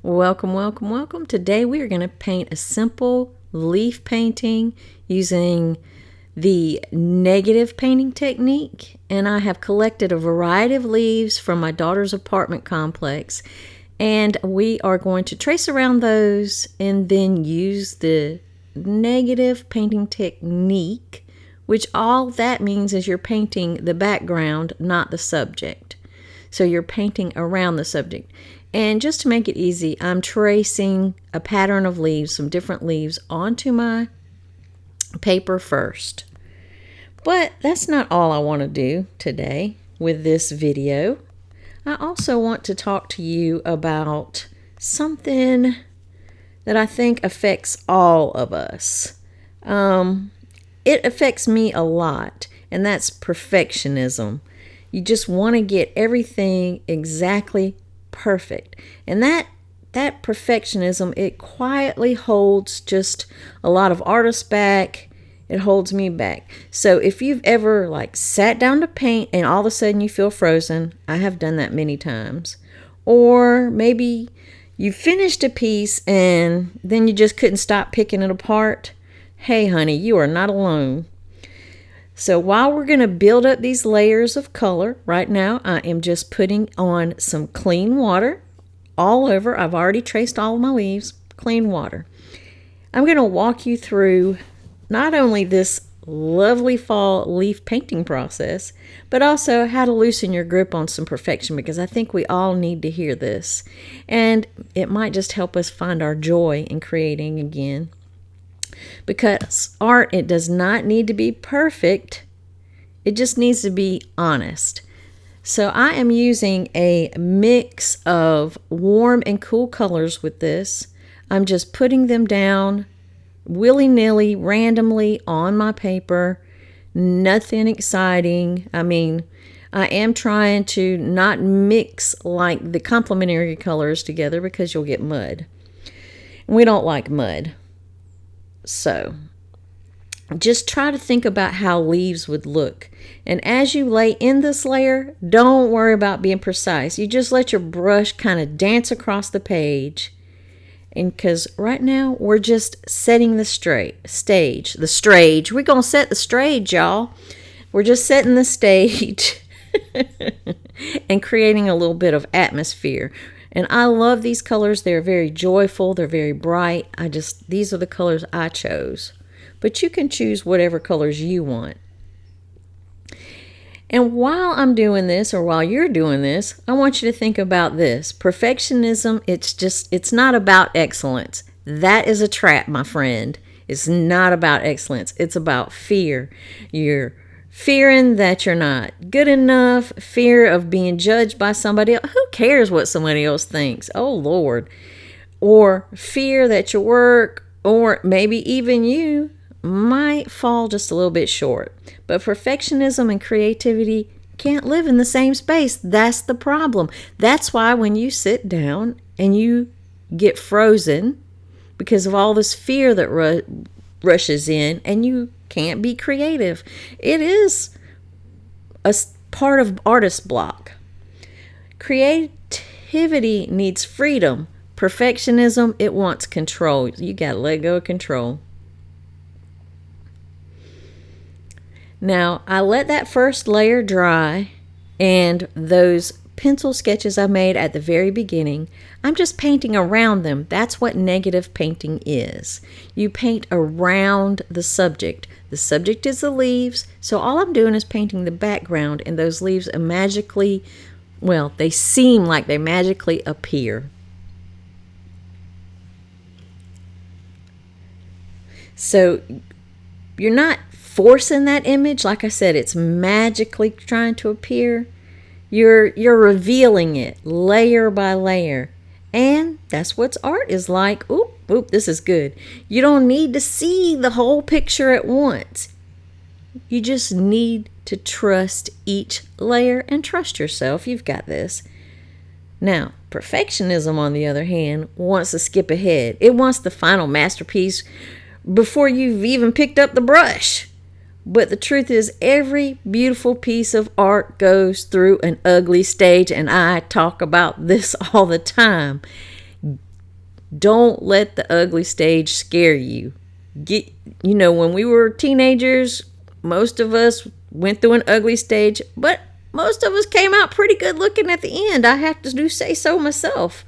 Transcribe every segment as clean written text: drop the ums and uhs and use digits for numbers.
Welcome, welcome, welcome. Today we are going to paint a simple leaf painting using the negative painting technique. And I have collected a variety of leaves from my daughter's apartment complex. And we are going to trace around those and then use the negative painting technique, which all that means is you're painting the background, not the subject. So you're painting around the subject. And just to make it easy, I'm tracing a pattern of leaves, some different leaves, onto my paper first. But that's not all I want to do today with this video. I also want to talk to you about something that I think affects all of us. It affects me a lot, and that's perfectionism. You just want to get everything exactly perfect. And that perfectionism, it quietly holds just a lot of artists back. It holds me back. So if you've ever sat down to paint and all of a sudden you feel frozen, I have done that many times. Or maybe you finished a piece and then you just couldn't stop picking it apart. Hey honey, you are not alone. So while we're going to build up these layers of color, right now I am just putting on some clean water all over. I've already traced all of my leaves, clean water. I'm going to walk you through not only this lovely fall leaf painting process, but also how to loosen your grip on some perfection, because I think we all need to hear this. And it might just help us find our joy in creating again. Because art, it does not need to be perfect. It just needs to be honest. So I am using a mix of warm and cool colors with this. I'm just putting them down willy-nilly, randomly on my paper. Nothing exciting. I am trying to not mix the complementary colors together because you'll get mud. We don't like mud. So just try to think about how leaves would look. And as you lay in this layer, don't worry about being precise. You just let your brush kind of dance across the page. And because right now we're just setting the stage. We're going to set the stage, y'all. We're just setting the stage and creating a little bit of atmosphere. And I love these colors. They're very joyful. They're very bright. These are the colors I chose. But you can choose whatever colors you want. And while I'm doing this, or while you're doing this, I want you to think about this. Perfectionism, it's not about excellence. That is a trap, my friend. It's not about excellence. It's about fear. You're fearing that you're not good enough, fear of being judged by somebody else. Who cares what somebody else thinks? Oh, Lord. Or fear that your work, or maybe even you, might fall just a little bit short. But perfectionism and creativity can't live in the same space. That's the problem. That's why when you sit down and you get frozen because of all this fear that rushes in and you can't be creative, it is a part of artist block. Creativity needs freedom. Perfectionism, it wants control. You got to let go of control. Now, I let that first layer dry, and those pencil sketches I made at the very beginning, I'm just painting around them. That's what negative painting is. You paint around the subject. The subject is the leaves, so all I'm doing is painting the background, and those leaves they seem like they magically appear. So you're not forcing that image. Like I said, it's magically trying to appear. You're revealing it layer by layer. And that's what art is like. Oop, this is good. You don't need to see the whole picture at once. You just need to trust each layer and trust yourself. You've got this. Now, perfectionism, on the other hand, wants to skip ahead. It wants the final masterpiece before you've even picked up the brush. But the truth is, every beautiful piece of art goes through an ugly stage, and I talk about this all the time. Don't let the ugly stage scare you. When we were teenagers, most of us went through an ugly stage, but most of us came out pretty good looking at the end. I have to say so myself.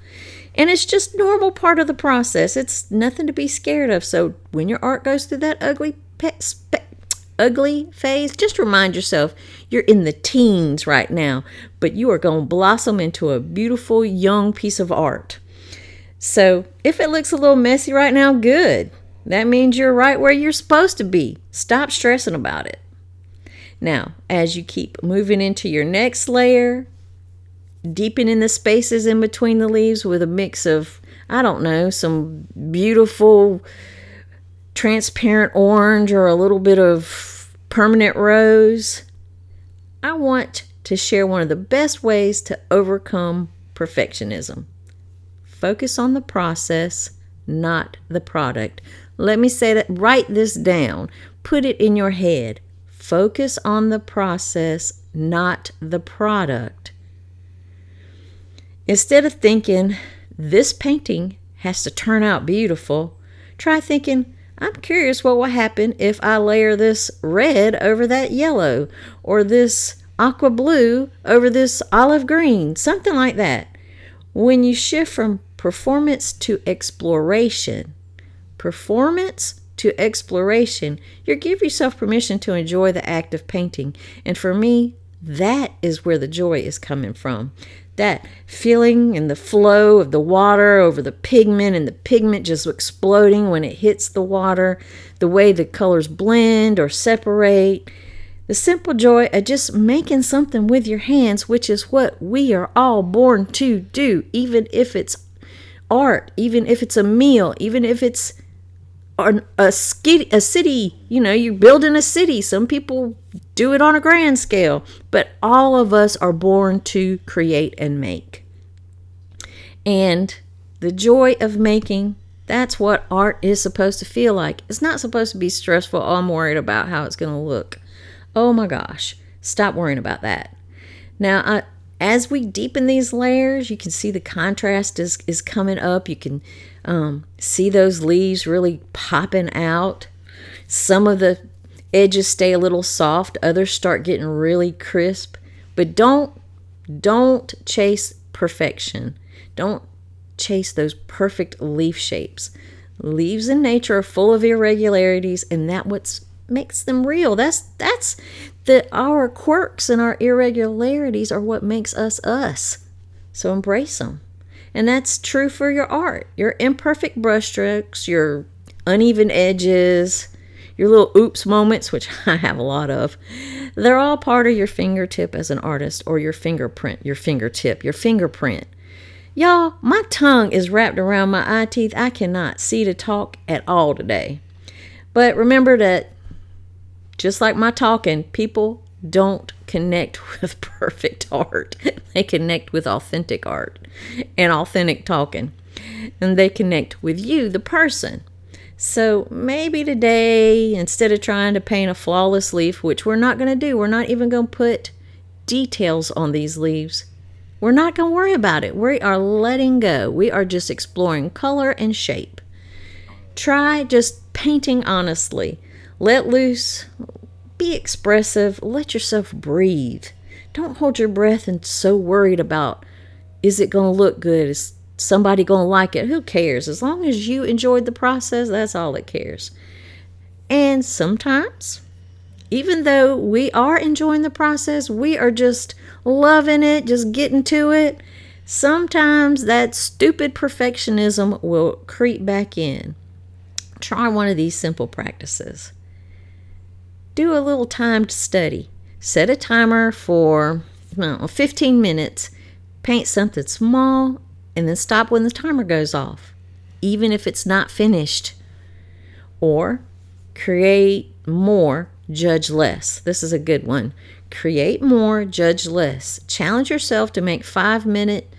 And it's just normal part of the process. It's nothing to be scared of. So when your art goes through that ugly phase, just remind yourself you're in the teens right now, but you are going to blossom into a beautiful young piece of art. So if it looks a little messy right now, good. That means you're right where you're supposed to be. Stop stressing about it. Now, as you keep moving into your next layer, deepening the spaces in between the leaves with a mix of, some beautiful transparent orange or a little bit of permanent rose, I want to share one of the best ways to overcome perfectionism. Focus on the process, not the product. Let me say that. Write this down. Put it in your head. Focus on the process, not the product. Instead of thinking, this painting has to turn out beautiful, try thinking, I'm curious what will happen if I layer this red over that yellow, or this aqua blue over this olive green, something like that. When you shift from performance to exploration, you give yourself permission to enjoy the act of painting. And for me, that is where the joy is coming from. That feeling and the flow of the water over the pigment, and the pigment just exploding when it hits the water, the way the colors blend or separate. The simple joy of just making something with your hands, which is what we are all born to do, even if it's art, even if it's a meal, even if it's a city, you're building a city. Some people do it on a grand scale, but all of us are born to create and make. And the joy of making, that's what art is supposed to feel like. It's not supposed to be stressful. Oh, I'm worried about how it's going to look. Oh my gosh, stop worrying about that. Now, as we deepen these layers, you can see the contrast is coming up. You can see those leaves really popping out. Some of the edges stay a little soft. Others start getting really crisp. But don't chase perfection. Don't chase those perfect leaf shapes. Leaves in nature are full of irregularities, and that's what makes them real. Our quirks and our irregularities are what makes us us. So embrace them. And that's true for your art. Your imperfect brushstrokes, your uneven edges, your little oops moments, which I have a lot of. They're all part of your fingertip as an artist, or your fingerprint, your fingertip, your fingerprint. Y'all, my tongue is wrapped around my eye teeth. I cannot see to talk at all today. But remember that just like my talking, people don't connect with perfect art. They connect with authentic art and authentic talking. And they connect with you, the person. So maybe today, instead of trying to paint a flawless leaf, which we're not going to do, we're not even going to put details on these leaves. We're not going to worry about it. We are letting go. We are just exploring color and shape. Try just painting honestly. Let loose. Be expressive. Let yourself breathe. Don't hold your breath and so worried about, is it going to look good? Is somebody going to like it? Who cares? As long as you enjoyed the process, that's all that cares. And sometimes, even though we are enjoying the process, we are just loving it, just getting to it. Sometimes that stupid perfectionism will creep back in. Try one of these simple practices. Do a little timed study. Set a timer for 15 minutes. Paint something small and then stop when the timer goes off, even if it's not finished. Or create more, judge less. This is a good one. Create more, judge less. Challenge yourself to make 5-minute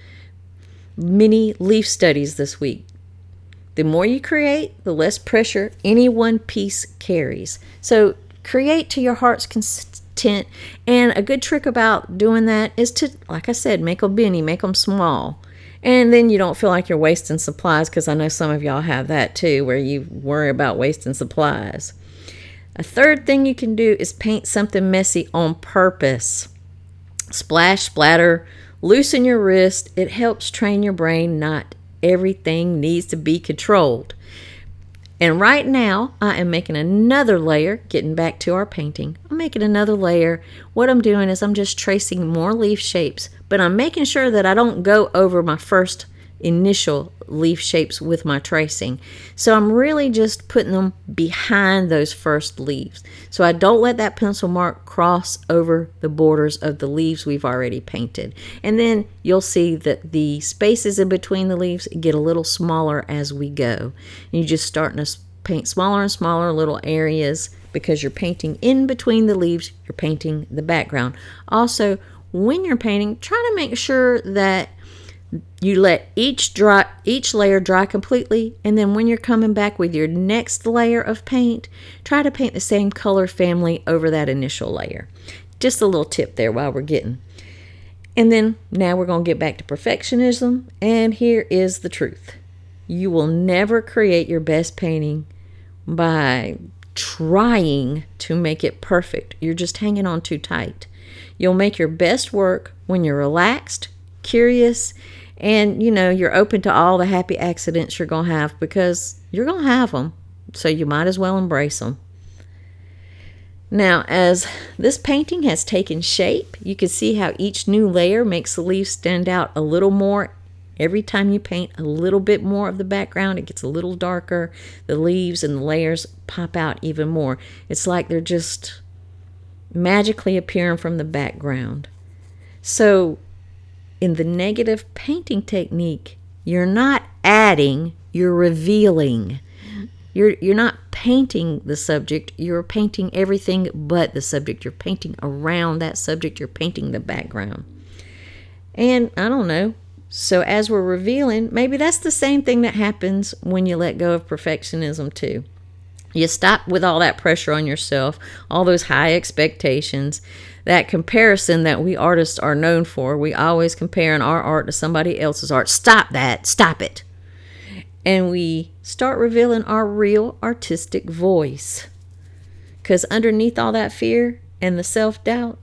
mini leaf studies this week. The more you create, the less pressure any one piece carries. So create to your heart's content. And a good trick about doing that is to, like I said, make a Benny, make them small. And then you don't feel like you're wasting supplies, because I know some of y'all have that too, where you worry about wasting supplies. A third thing you can do is paint something messy on purpose. Splash, splatter, loosen your wrist. It helps train your brain. Not everything needs to be controlled. And right now, I am making another layer, getting back to our painting. I'm making another layer. What I'm doing is I'm just tracing more leaf shapes, but I'm making sure that I don't go over my first initial leaf shapes with my tracing. So I'm really just putting them behind those first leaves. So I don't let that pencil mark cross over the borders of the leaves we've already painted. And then you'll see that the spaces in between the leaves get a little smaller as we go. And you're just starting to paint smaller and smaller little areas, because you're painting in between the leaves, you're painting the background. Also, when you're painting, try to make sure that you let each layer dry completely, and then when you're coming back with your next layer of paint, try to paint the same color family over that initial layer. Just a little tip there while we're getting. And then now we're going to get back to perfectionism, and here is the truth. You will never create your best painting by trying to make it perfect. You're just hanging on too tight. You'll make your best work when you're relaxed, curious, and you're open to all the happy accidents you're going to have, because you're going to have them, so you might as well embrace them. Now, as this painting has taken shape, you can see how each new layer makes the leaves stand out a little more. Every time you paint a little bit more of the background, it gets a little darker. The leaves and the layers pop out even more. It's like they're just magically appearing from the background. So in the negative painting technique, you're not adding, you're revealing. You're not painting the subject, you're painting everything but the subject. You're painting around that subject, you're painting the background. And I don't know. So as we're revealing, maybe that's the same thing that happens when you let go of perfectionism too. You stop with all that pressure on yourself, all those high expectations, that comparison that we artists are known for. We always comparing our art to somebody else's art. Stop that. Stop it. And we start revealing our real artistic voice. Because underneath all that fear and the self-doubt,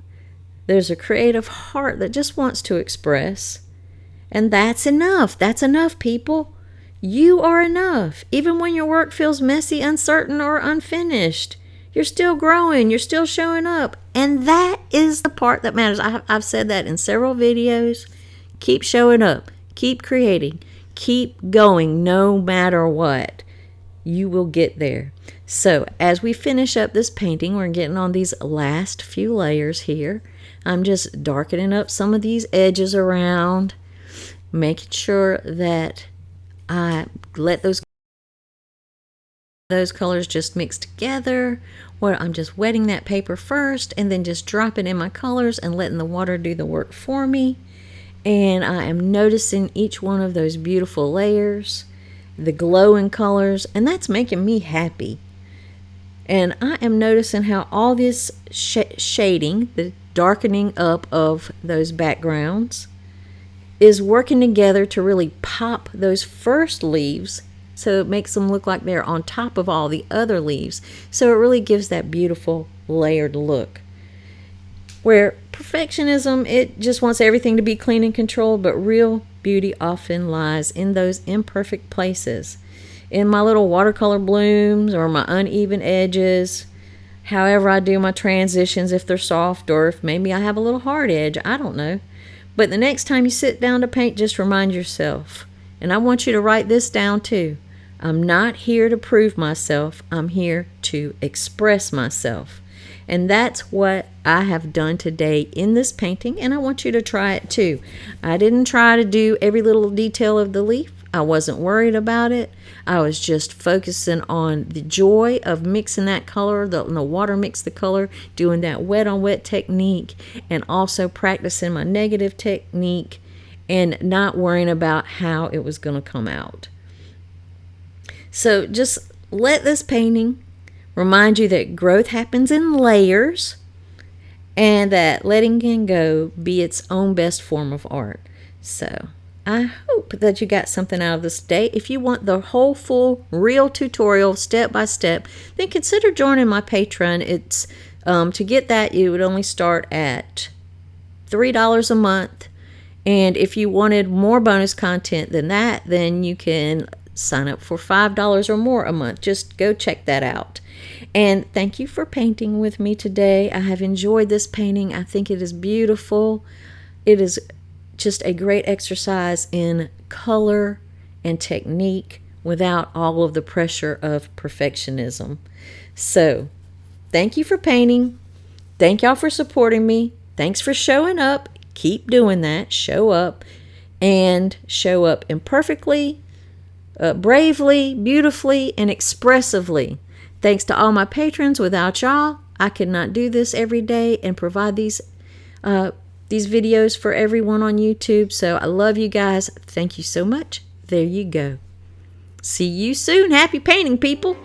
there's a creative heart that just wants to express. And that's enough. That's enough, people. You are enough. Even when your work feels messy, uncertain, or unfinished, you're still growing. You're still showing up. And that is the part that matters. I've said that in several videos. Keep showing up. Keep creating. Keep going no matter what. You will get there. So as we finish up this painting, we're getting on these last few layers here. I'm just darkening up some of these edges around, making sure that I let those colors just mix together. I'm just wetting that paper first and then just dropping in my colors and letting the water do the work for me. And I am noticing each one of those beautiful layers, the glowing colors, and that's making me happy. And I am noticing how all this shading, the darkening up of those backgrounds, is working together to really pop those first leaves, so it makes them look like they're on top of all the other leaves. So it really gives that beautiful layered look. Where perfectionism, it just wants everything to be clean and controlled, but real beauty often lies in those imperfect places. In my little watercolor blooms or my uneven edges, however I do my transitions, if they're soft or if maybe I have a little hard edge, I don't know. But the next time you sit down to paint, just remind yourself, and I want you to write this down too, I'm not here to prove myself, I'm here to express myself. And that's what I have done today in this painting, and I want you to try it too. I didn't try to do every little detail of the leaf. I wasn't worried about it. I was just focusing on the joy of mixing that color, the water mix the color, doing that wet on wet technique, and also practicing my negative technique and not worrying about how it was going to come out. So just let this painting remind you that growth happens in layers and that letting go be its own best form of art. So I hope that you got something out of this day. If you want the whole full real tutorial step by step, then consider joining my Patreon. It's to get that, you would only start at $3 a month. And if you wanted more bonus content than that, then you can sign up for $5 or more a month. Just go check that out. And thank you for painting with me today. I have enjoyed this painting. I think it is beautiful. It is just a great exercise in color and technique without all of the pressure of perfectionism. So, thank you for painting. Thank y'all for supporting me. Thanks for showing up. Keep doing that. Show up, and show up imperfectly, bravely, beautifully, and expressively. Thanks to all my patrons. Without y'all, I could not do this every day and provide these videos for everyone on YouTube. So I love you guys. Thank you so much. There you go. See you soon. Happy painting, people.